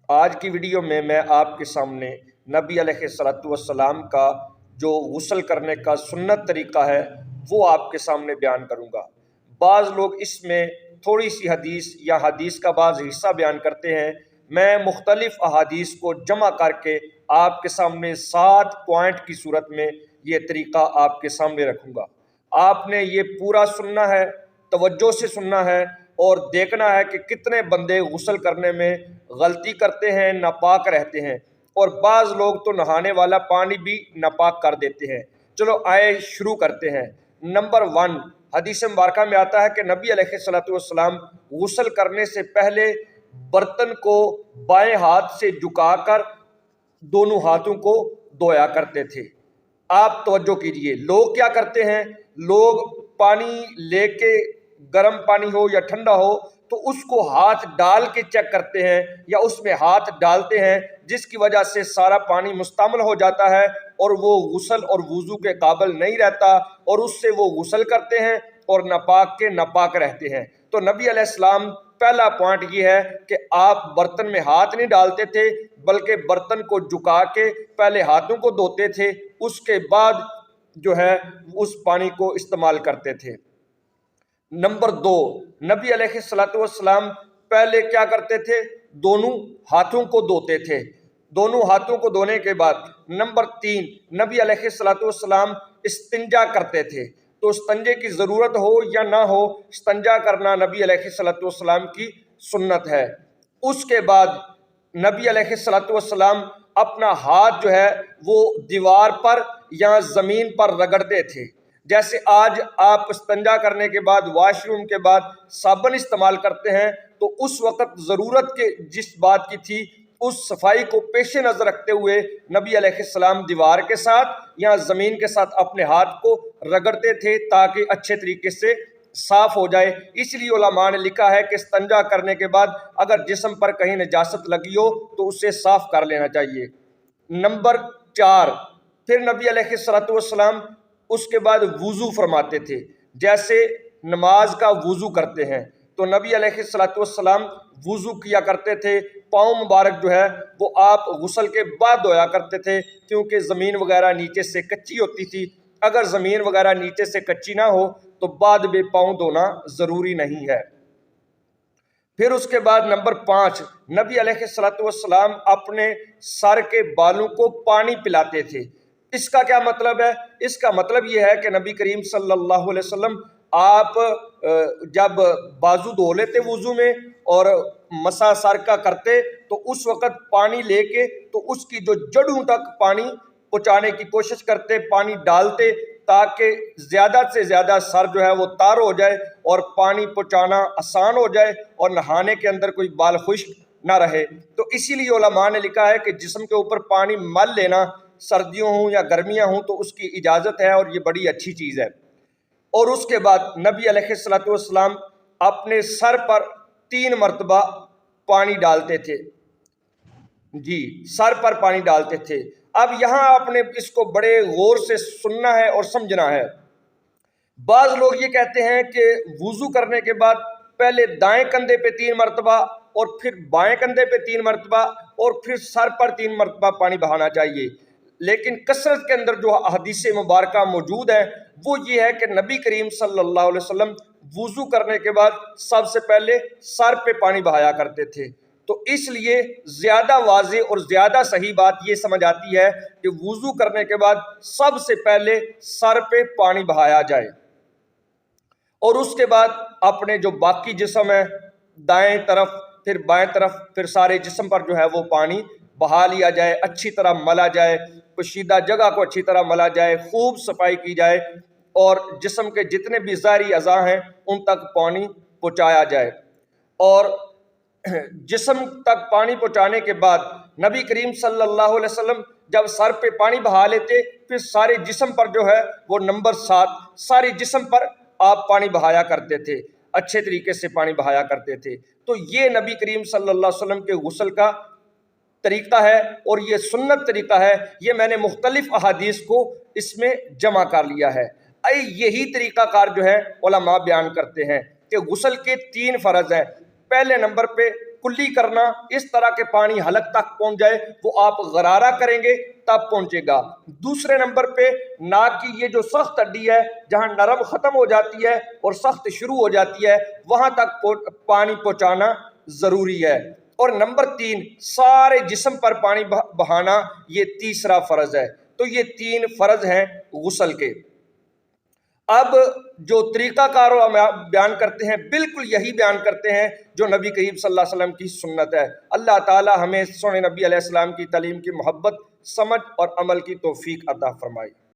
آج کی ویڈیو میں آپ کے سامنے نبی علیہ الصلوۃ والسلام کا جو غسل کرنے کا سنت طریقہ ہے وہ آپ کے سامنے بیان کروں گا۔ بعض لوگ اس میں تھوڑی سی حدیث یا حدیث کا بعض حصہ بیان کرتے ہیں۔ میں مختلف احادیث کو جمع کر کے آپ کے سامنے 7 پوائنٹ کی صورت میں یہ طریقہ آپ کے سامنے رکھوں گا۔ آپ نے یہ پورا سننا ہے، توجہ سے سننا ہے اور دیکھنا ہے کہ کتنے بندے غسل کرنے میں غلطی کرتے ہیں، ناپاک رہتے ہیں، اور بعض لوگ تو نہانے والا پانی بھی ناپاک کر دیتے ہیں۔ چلو آئے شروع کرتے ہیں۔ نمبر 1 حدیث مبارکہ میں آتا ہے کہ نبی علیہ الصلوۃ والسلام غسل کرنے سے پہلے برتن کو بائیں ہاتھ سے جھکا کر دونوں ہاتھوں کو دھویا کرتے تھے۔ آپ توجہ کیجئے، لوگ کیا کرتے ہیں، لوگ پانی لے کے گرم پانی ہو یا ٹھنڈا ہو تو اس کو ہاتھ ڈال کے چیک کرتے ہیں یا اس میں ہاتھ ڈالتے ہیں، جس کی وجہ سے سارا پانی مستعمل ہو جاتا ہے اور وہ غسل اور وضو کے قابل نہیں رہتا، اور اس سے وہ غسل کرتے ہیں اور ناپاک کے ناپاک رہتے ہیں۔ تو نبی علیہ السلام پہلا پوائنٹ یہ ہے کہ آپ برتن میں ہاتھ نہیں ڈالتے تھے، بلکہ برتن کو جھکا کے پہلے ہاتھوں کو دھوتے تھے، اس کے بعد جو ہے اس پانی کو استعمال کرتے تھے۔ نمبر 2 نبی علیہ الصلوۃ والسلام پہلے کیا کرتے تھے، دونوں ہاتھوں کو دھوتے تھے۔ دونوں ہاتھوں کو دھونے کے بعد نمبر 3 نبی علیہ الصلوۃ والسلام استنجا کرتے تھے۔ تو استنجے کی ضرورت ہو یا نہ ہو، استنجا کرنا نبی علیہ الصلوۃ والسلام کی سنت ہے۔ اس کے بعد نبی علیہ الصلوۃ والسلام اپنا ہاتھ جو ہے وہ دیوار پر یا زمین پر رگڑتے تھے۔ جیسے آج آپ استنجا کرنے کے بعد واش روم کے بعد صابن استعمال کرتے ہیں، تو اس وقت ضرورت کے جس بات کی تھی اس صفائی کو پیش نظر رکھتے ہوئے نبی علیہ السلام دیوار کے ساتھ یا زمین کے ساتھ اپنے ہاتھ کو رگڑتے تھے تاکہ اچھے طریقے سے صاف ہو جائے۔ اس لیے علماء نے لکھا ہے کہ استنجا کرنے کے بعد اگر جسم پر کہیں نجاست لگی ہو تو اسے صاف کر لینا چاہیے۔ نمبر 4 پھر نبی علیہ الصلوۃ والسلام اس کے بعد وضو فرماتے تھے۔ جیسے نماز کا وضو کرتے ہیں تو نبی علیہ الصلوۃ والسلام وضو کیا کرتے تھے، پاؤں مبارک جو ہے وہ آپ غسل کے بعد دھویا کرتے تھے، کیونکہ زمین وغیرہ نیچے سے کچی ہوتی تھی۔ اگر زمین وغیرہ نیچے سے کچی نہ ہو تو بعد میں پاؤں دھونا ضروری نہیں ہے۔ پھر اس کے بعد نمبر 5 نبی علیہ الصلوۃ والسلام اپنے سر کے بالوں کو پانی پلاتے تھے۔ اس کا کیا مطلب ہے؟ اس کا مطلب یہ ہے کہ نبی کریم صلی اللہ علیہ وسلم آپ جب بازو دھو لیتے وضو میں اور مسح سر کا کرتے تو اس وقت پانی لے کے تو اس کی جو جڑوں تک پانی پہنچانے کی کوشش کرتے، پانی ڈالتے تاکہ زیادہ سے زیادہ سر جو ہے وہ تار ہو جائے اور پانی پہنچانا آسان ہو جائے اور نہانے کے اندر کوئی بال خشک نہ رہے۔ تو اسی لیے علماء نے لکھا ہے کہ جسم کے اوپر پانی مل لینا، سردیوں ہوں یا گرمیاں ہوں تو اس کی اجازت ہے اور یہ بڑی اچھی چیز ہے۔ اور اس کے بعد نبی علیہ الصلوۃ والسلام اپنے سر پر 3 مرتبہ پانی ڈالتے تھے، سر پر پانی ڈالتے تھے۔ اب یہاں آپ نے اس کو بڑے غور سے سننا ہے اور سمجھنا ہے۔ بعض لوگ یہ کہتے ہیں کہ وضو کرنے کے بعد پہلے دائیں کندھے پہ 3 مرتبہ اور پھر بائیں کندھے پہ 3 مرتبہ اور پھر سر پر 3 مرتبہ پانی بہانا چاہیے، لیکن کثرت کے اندر جو حدیث مبارکہ موجود ہے وہ یہ ہے کہ نبی کریم صلی اللہ علیہ وسلم وضو کرنے کے بعد سب سے پہلے سر پہ پانی بہایا کرتے تھے۔ تو اس لیے زیادہ واضح اور زیادہ صحیح بات یہ سمجھ آتی ہے کہ وضو کرنے کے بعد سب سے پہلے سر پہ پانی بہایا جائے اور اس کے بعد اپنے جو باقی جسم ہے دائیں طرف پھر بائیں طرف پھر سارے جسم پر جو ہے وہ پانی بہا لیا جائے، اچھی طرح ملا جائے، پوشیدہ جگہ کو اچھی طرح ملا جائے، خوب صفائی کی جائے اور جسم کے جتنے بھی ظاہری اعضاء ہیں ان تک پانی پہنچایا جائے۔ اور جسم تک پانی پہنچانے کے بعد نبی کریم صلی اللہ علیہ وسلم جب سر پہ پانی بہا لیتے پھر سارے جسم پر جو ہے وہ نمبر 7 سارے جسم پر آپ پانی بہایا کرتے تھے، اچھے طریقے سے پانی بہایا کرتے تھے۔ تو یہ نبی کریم صلی اللہ علیہ وسلم کے غسل کا طریقہ ہے اور یہ سنت طریقہ ہے۔ یہ میں نے مختلف احادیث کو اس میں جمع کر لیا ہے۔ یہی طریقہ کار جو ہے علماء بیان کرتے ہیں کہ غسل کے 3 فرض ہیں۔ پہلے نمبر پہ کلی کرنا، اس طرح کے پانی حلق تک پہنچ جائے، وہ آپ غرارہ کریں گے تب پہنچے گا۔ دوسرے نمبر پہ ناک کی یہ جو سخت ہڈی ہے، جہاں نرم ختم ہو جاتی ہے اور سخت شروع ہو جاتی ہے، وہاں تک پانی پہنچانا ضروری ہے۔ اور نمبر 3، سارے جسم پر پانی بہانا، یہ تیسرا فرض ہے۔ تو یہ 3 فرض ہیں غسل کے۔ اب جو طریقہ کار بیان کرتے ہیں، بالکل یہی بیان کرتے ہیں جو نبی کریم صلی اللہ علیہ وسلم کی سنت ہے۔ اللہ تعالی ہمیں سونے نبی علیہ السلام کی تعلیم کی محبت، سمجھ اور عمل کی توفیق عطا فرمائے۔